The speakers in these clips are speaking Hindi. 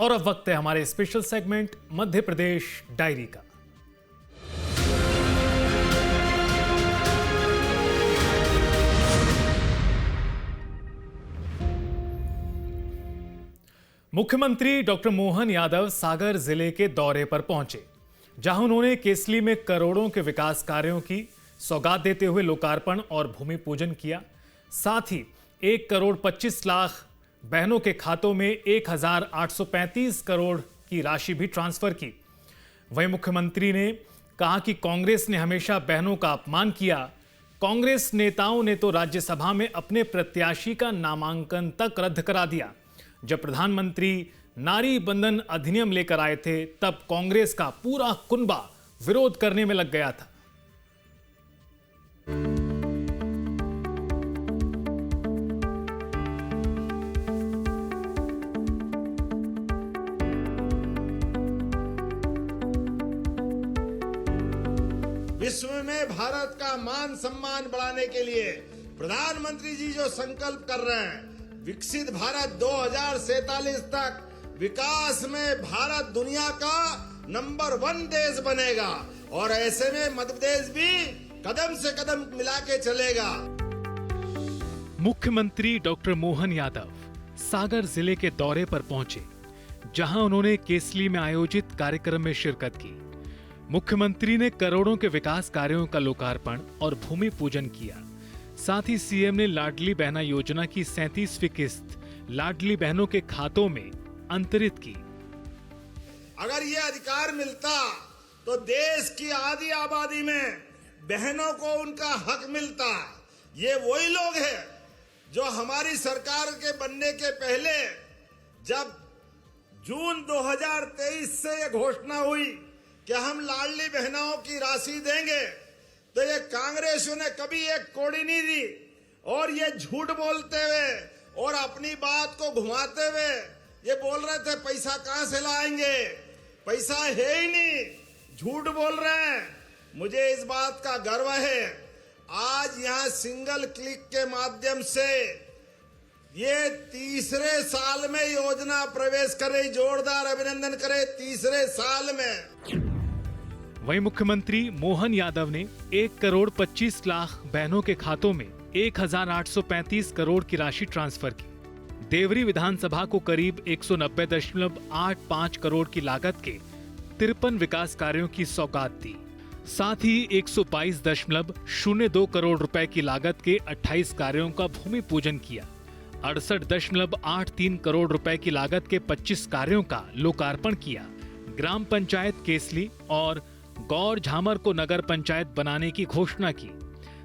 और अब वक्त है हमारे special segment Madhya Pradesh diary का। मुख्यमंत्री डॉक्टर मोहन यादव सागर जिले के दौरे पर पहुंचे, जहां उन्होंने केसली में करोड़ों के विकास कार्यों की सौगात देते हुए लोकार्पण और भूमि पूजन किया। साथ ही 1,25,00,000 बहनों के खातों में 1,835 करोड़ की राशि भी ट्रांसफर की। वहीं मुख्यमंत्री ने कहा कि कांग्रेस ने हमेशा बहनों का अपमान किया। कांग्रेस नेताओं ने तो राज्यसभा में अपने प्रत्याशी का नामांकन तक रद्द करा दिया। जब प्रधानमंत्री नारी बंधन अधिनियम लेकर आए थे, तब कांग्रेस का पूरा कुनबा विरोध करने में लग गया था। विश्व में भारत का मान सम्मान बढ़ाने के लिए प्रधानमंत्री जी जो संकल्प कर रहे हैं, विकसित भारत 2047 तक विकास में भारत दुनिया का नंबर 1 देश बनेगा और ऐसे में मध्य प्रदेश भी कदम से कदम मिला के चलेगा। मुख्यमंत्री डॉक्टर मोहन यादव सागर जिले के दौरे पर पहुंचे, जहां उन्होंने केसली में आयोजित कार्यक्रम में शिरकत की। मुख्यमंत्री ने करोड़ों के विकास कार्यों का लोकार्पण और भूमि पूजन किया। साथ ही सीएम ने लाडली बहना योजना की 37वीं किस्त लाडली बहनों के खातों में अंतरित की। अगर ये अधिकार मिलता तो देश की आधी आबादी में बहनों को उनका हक मिलता। ये वही लोग हैं जो हमारी सरकार के बनने के पहले, जब जून 2023 से ये घोषणा हुई कि हम लाडली बहनों की राशि देंगे, तो ये कांग्रेसियों ने कभी एक कौड़ी नहीं दी और ये झूठ बोलते हुए और अपनी बात को घुमाते हुए ये बोल रहे थे पैसा कहां से लाएंगे, पैसा है ही नहीं, झूठ बोल रहे हैं। मुझे इस बात का गर्व है, आज यहां सिंगल क्लिक के माध्यम से ये तीसरे साल में योजना प्रवेश करे। जोरदार अभिनंदन करे, तीसरे साल में। वहीं मुख्यमंत्री मोहन यादव ने 1,25,00,000 बहनों के खातों में 1,835 करोड़ की राशि ट्रांसफर की। देवरी विधानसभा को करीब 190.85 करोड़ की लागत के 53 विकास कार्यों की सौगात दी। साथ ही 122.02 करोड़ रुपए की लागत के 28 कार्यों का भूमि पूजन किया। 68.83 करोड़ रुपए की लागत के 25 कार्यों का लोकार्पण किया। ग्राम पंचायत केसली और गौर झामर को नगर पंचायत बनाने की घोषणा की।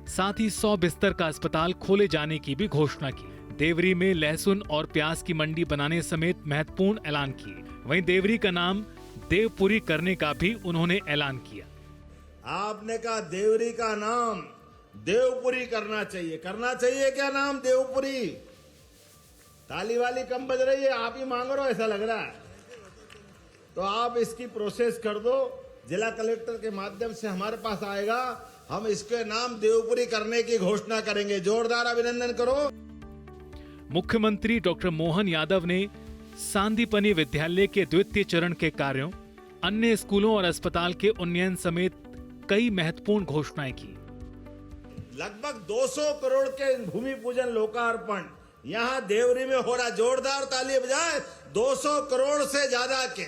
साथ ही 100 बिस्तर का अस्पताल खोले जाने की भी घोषणा की। देवरी में लहसुन और प्याज की मंडी बनाने समेत महत्वपूर्ण ऐलान किए। वहीं देवरी का नाम देवपुरी करने का भी उन्होंने ऐलान किया। आपने कहा देवरी का नाम देवपुरी करना चाहिए। करना चाहिए क्या नाम देवपुरी? ताली वाली कम बज रही है, आप ही मांग रहे हो ऐसा लग रहा है। तो आप इसकी प्रोसेस कर दो, जिला कलेक्टर के माध्यम से हमारे पास आएगा, हम इसके नाम देवपुरी करने की घोषणा करेंगे। जोरदार अभिनंदन करो। मुख्यमंत्री डॉक्टर मोहन यादव ने सांदीपनी विद्यालय के द्वितीय चरण के कार्यों, अन्य स्कूलों और अस्पताल के उन्नयन समेत कई महत्वपूर्ण घोषणाएं की। लगभग 200 करोड़ के भूमि पूजन लोकार्पण यहां देवरी में हो रहा। जोरदार ताली बजाए। 200 करोड़ से ज्यादा के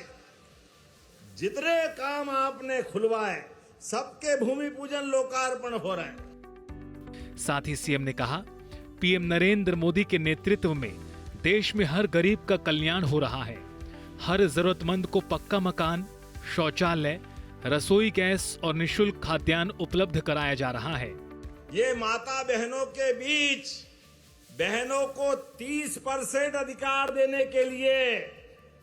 जितने काम आपने खुलवाए, सबके भूमि पूजन लोकार्पण हो रहे हैं। साथ ही सीएम ने कहा, पीएम नरेंद्र मोदी के नेतृत्व में देश में हर गरीब का कल्याण हो रहा है। हर जरूरतमंद को पक्का मकान, शौचालय, रसोई गैस और निःशुल्क खाद्यान्न उपलब्ध कराया जा रहा है। ये माता बहनों के बीच बहनों को 30% अधिकार देने के लिए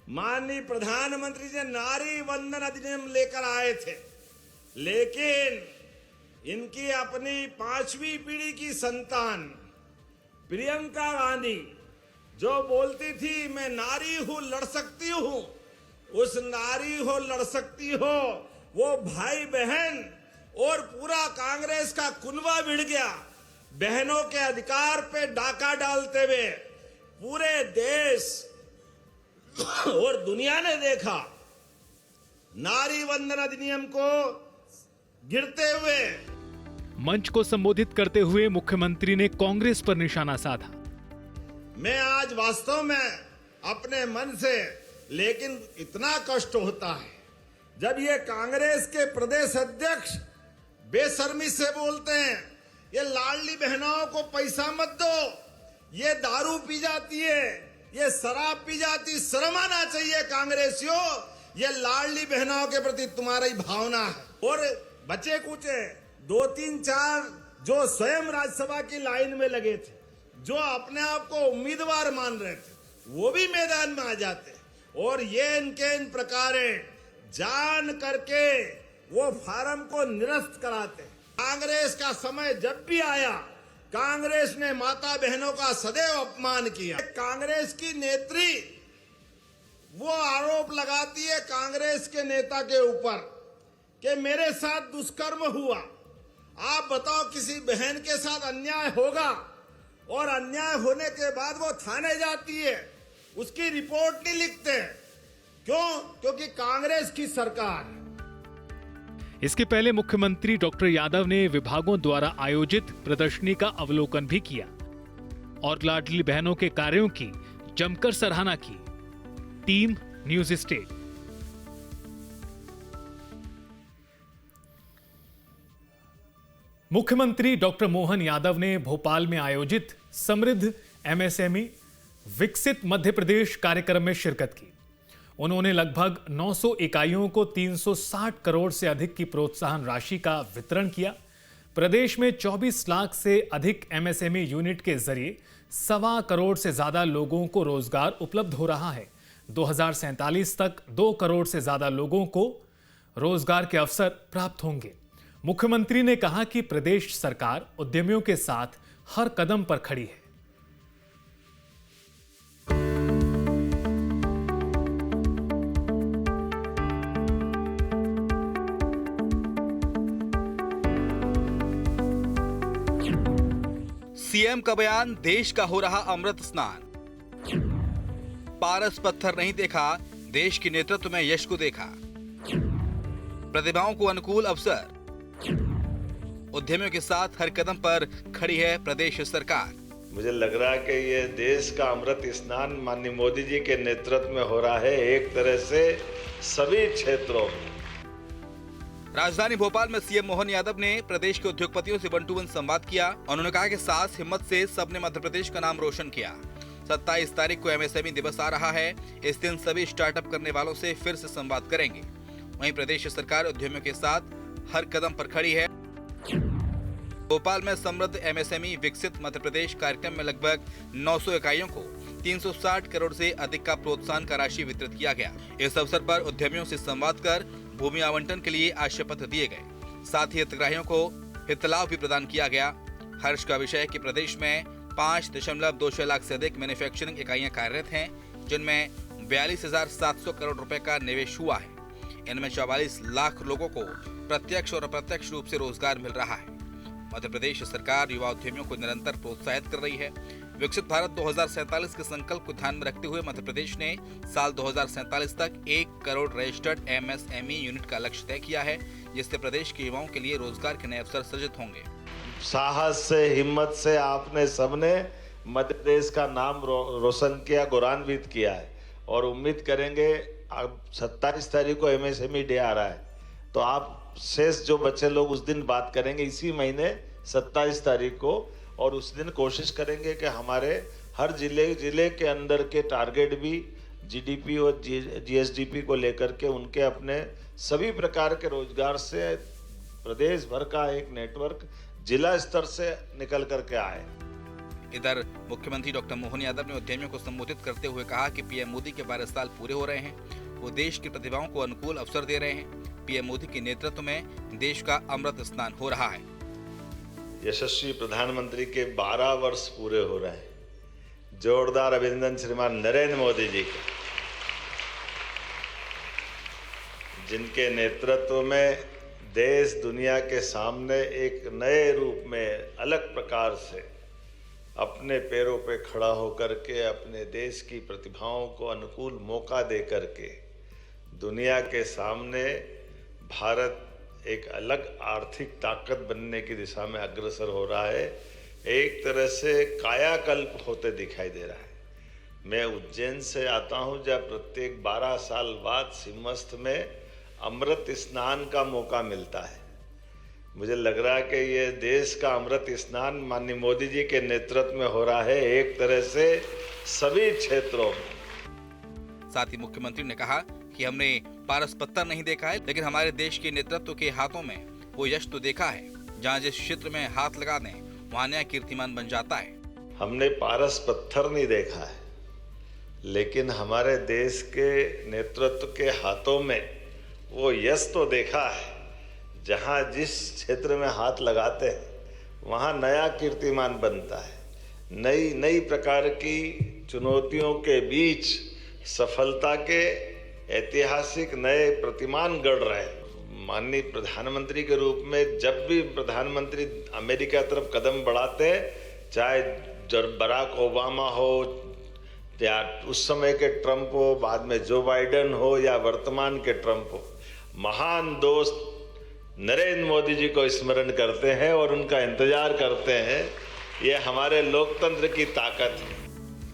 माननीय प्रधानमंत्री जी नारी बंधन अधिनियम लेकर आए थे। लेकिन इनकी अपनी 5वीं पीढ़ी की संतान प्रियंका गांधी जो बोलती थी मैं नारी हूं, लड़ सकती हूं, उस नारी हो लड़ सकती हो वो भाई बहन और पूरा कांग्रेस का कुनबा भिड़ गया। बहनों के अधिकार पे डाका डालते हुए पूरे देश और दुनिया ने देखा नारी वंदन अधिनियम को गिरते हुए। मंच को संबोधित करते हुए मुख्यमंत्री ने कांग्रेस पर निशाना साधा। मैं आज वास्तव में अपने मन से, लेकिन इतना कष्ट होता है जब ये कांग्रेस के प्रदेश अध्यक्ष बेशर्मी से बोलते हैं, ये लाडली बहनों को पैसा मत दो, ये दारू पी जाती है, ये शराब पी जाती, शर्म आना चाहिए कांग्रेसियों, ये लाडली बहनों के प्रति तुम्हारी भावना है। और बचे कुचे 2, 3, 4 जो स्वयं राज्यसभा की लाइन में लगे थे, जो अपने आप को उम्मीदवार मान रहे थे, वो भी मैदान में आ जाते और ये इनके इन प्रकार जान करके वो फार्म को निरस्त कराते। कांग्रेस का समय जब भी आया, कांग्रेस ने माता बहनों का सदैव अपमान किया। कांग्रेस की नेत्री वो आरोप लगाती है कांग्रेस के नेता के ऊपर कि मेरे साथ दुष्कर्म हुआ। आप बताओ, किसी बहन के साथ अन्याय होगा और अन्याय होने के बाद वो थाने जाती है, उसकी रिपोर्ट नहीं लिखते। क्यों? क्योंकि कांग्रेस की सरकार है। इसके पहले मुख्यमंत्री डॉक्टर यादव ने विभागों द्वारा आयोजित प्रदर्शनी का अवलोकन भी किया और लाडली बहनों के कार्यों की जमकर सराहना की। Team news state. मुख्यमंत्री डॉक्टर मोहन यादव ने भोपाल में आयोजित समृद्ध एमएसएमई विकसित मध्य प्रदेश कार्यक्रम में शिरकत की। उन्होंने लगभग 900 इकाइयों को 360 करोड़ से अधिक की प्रोत्साहन राशि का वितरण किया। प्रदेश में 24 लाख से अधिक एमएसएमई यूनिट के जरिए 1.25 करोड़ से ज्यादा लोगों को रोजगार उपलब्ध हो रहा है। 2047 तक 2 करोड़ से ज्यादा लोगों को रोजगार के अवसर प्राप्त होंगे। मुख्यमंत्री ने कहा कि प्रदेश सरकार उद्यमियों के साथ हर कदम पर खड़ी है। सीएम का बयान, देश का हो रहा अमृत स्नान। पारस पत्थर नहीं देखा, देश के नेतृत्व में यश को देखा। प्रतिभाओं को अनुकूल अवसर, उद्यमियों के साथ हर कदम पर खड़ी है प्रदेश सरकार। मुझे लग रहा है कि ये देश का अमृत स्नान माननीय मोदी जी के नेतृत्व में हो रहा है, एक तरह से सभी क्षेत्रों में। राजधानी भोपाल में सीएम मोहन यादव ने प्रदेश के उद्योगपतियों से 1 to 1 संवाद किया। उन्होंने कहा कि साहस हिम्मत से सबने मध्य प्रदेश का नाम रोशन किया। 27 तारीख को एमएसएमई दिवस आ रहा है। इस दिन सभी स्टार्टअप करने वालों से फिर से संवाद करेंगे। वहीं प्रदेश सरकार उद्यमियों के साथ हर कदम पर खड़ी है। भोपाल में समृद्ध एमएसएमई विकसित मध्य प्रदेश कार्यक्रम में लगभग 900 इकाइयों को 360 करोड़ से अधिक का प्रोत्साहन का राशि वितरित किया गया। इस अवसर पर उद्यमियों से संवाद कर भूमि आवंटन के लिए आशय पत्र दिए गए। साथ ही हितग्राहियों को हितलाभ भी प्रदान किया गया। हर्ष का विषय है कि प्रदेश में 5.26 लाख से अधिक मैन्युफैक्चरिंग इकाइयां कार्यरत हैं, जिनमें 42,700 करोड़ रुपए का निवेश हुआ है। इनमें 44 लाख लोगों को प्रत्यक्ष और अप्रत्यक्ष रूप से रोजगार मिल रहा है। मध्य प्रदेश सरकार युवा उद्यमियों को निरंतर प्रोत्साहित कर रही है। विकसित भारत 2047 के संकल्प को ध्यान में रखते हुए मध्य प्रदेश ने साल 2047 तक 1 करोड़ रजिस्टर्ड एमएसएमई यूनिट का लक्ष्य तय किया है, जिससे प्रदेश के युवाओं के लिए रोजगार के नए अवसर सृजित होंगे। साहस से, हिम्मत से आपने सबने मध्य प्रदेश का नाम रोशन किया, गौरवान्वित किया है। और उम्मीद करेंगे, अब 27 तारीख को एमएसएमई डे आ रहा है, तो आप शेष जो बच्चे लोग उस दिन बात करेंगे, इसी महीने 27 तारीख को, और उस दिन कोशिश करेंगे कि हमारे हर जिले के अंदर के टारगेट भी जीडीपी और जीएसडीपी को लेकर के उनके अपने सभी प्रकार के रोजगार से प्रदेश भर का एक नेटवर्क जिला स्तर से निकल करके आए। इधर मुख्यमंत्री डॉक्टर मोहन यादव ने उद्यमियों को संबोधित करते हुए कहा कि पीएम मोदी के 12 साल पूरे हो रहे हैं। वो देश की प्रतिभाओं को अनुकूल अवसर दे रहे हैं। पीएम मोदी के नेतृत्व में देश का अमृत स्नान हो रहा है। यशस्वी प्रधानमंत्री के 12 वर्ष पूरे हो रहे हैं। जोरदार अभिनंदन श्रीमान नरेंद्र मोदी जी के, जिनके नेतृत्व में देश दुनिया के सामने एक नए रूप में अलग प्रकार से अपने पैरों पे खड़ा होकर के अपने देश की प्रतिभाओं को अनुकूल मौका दे करके दुनिया के सामने भारत एक अलग आर्थिक ताकत बनने की दिशा में अग्रसर हो रहा है। एक तरह से कायाकल्प होते दिखाई दे रहा है। मैं उज्जैन से आता हूं, जब प्रत्येक 12 साल बाद सिम्मस्थ में अमृत स्नान का मौका मिलता है। मुझे लग रहा है कि ये देश का अमृत स्नान माननीय मोदी जी के नेतृत्व में हो रहा है, एक तरह से सभी क्षेत्रों में। साथ ही मुख्यमंत्री ने कहा कि हमने पारस पत्थर नहीं देखा है, लेकिन हमारे देश के नेतृत्व के हाथों में वो यश तो देखा है, जहाँ जिस क्षेत्र में हाथ लगा दें वहाँ नया कीर्तिमान बन जाता है। हमने पारस पत्थर नहीं देखा है, लेकिन हमारे देश के नेतृत्व के हाथों में वो यश तो देखा है, जहाँ जिस क्षेत्र में हाथ लगाते हैं वहाँ नया कीर्तिमान बनता है। नई नई प्रकार की चुनौतियों के बीच सफलता के ऐतिहासिक नए प्रतिमान गढ़ रहे हैं। माननीय प्रधानमंत्री के रूप में जब भी प्रधानमंत्री अमेरिका तरफ कदम बढ़ाते हैं, चाहे बराक ओबामा हो या उस समय के ट्रंप हो, बाद में जो बाइडेन हो या वर्तमान के ट्रंप हो, महान दोस्त नरेंद्र मोदी जी को स्मरण करते हैं और उनका इंतजार करते हैं। ये हमारे लोकतंत्र की ताकत है।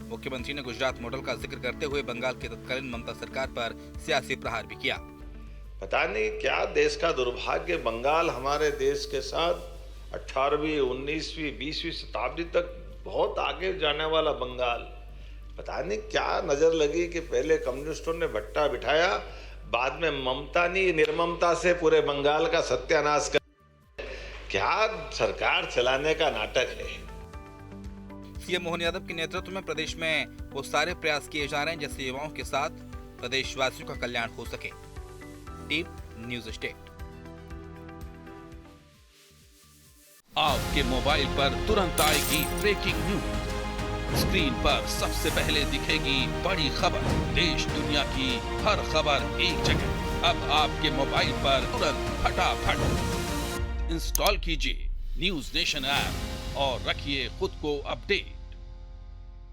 मुख्यमंत्री ने गुजरात मॉडल का जिक्र करते हुए बंगाल की तत्कालीन ममता सरकार पर सियासी प्रहार भी किया। पता नहीं क्या देश का दुर्भाग्य, बंगाल हमारे देश के साथ 18वीं, 19वीं, 20वीं शताब्दी तक बहुत आगे जाने वाला बंगाल, पता नहीं क्या नजर लगी कि पहले कम्युनिस्टों ने भट्टा बिठाया, बाद में ममता नहीं निर्ममता से पूरे बंगाल का सत्यानाश कर। क्या सरकार चलाने का नाटक है। सीएम मोहन यादव के नेतृत्व में प्रदेश में वो सारे प्रयास किए जा रहे हैं जिससे युवाओं के साथ प्रदेशवासियों का कल्याण हो सके। Team news state. आपके मोबाइल पर तुरंत आएगी ब्रेकिंग न्यूज। स्क्रीन पर सबसे पहले दिखेगी बड़ी खबर। देश दुनिया की हर खबर एक जगह। अब आपके मोबाइल पर तुरंत फटाफट इंस्टॉल कीजिए न्यूज़ नेशन ऐप और रखिए खुद को अपडेट।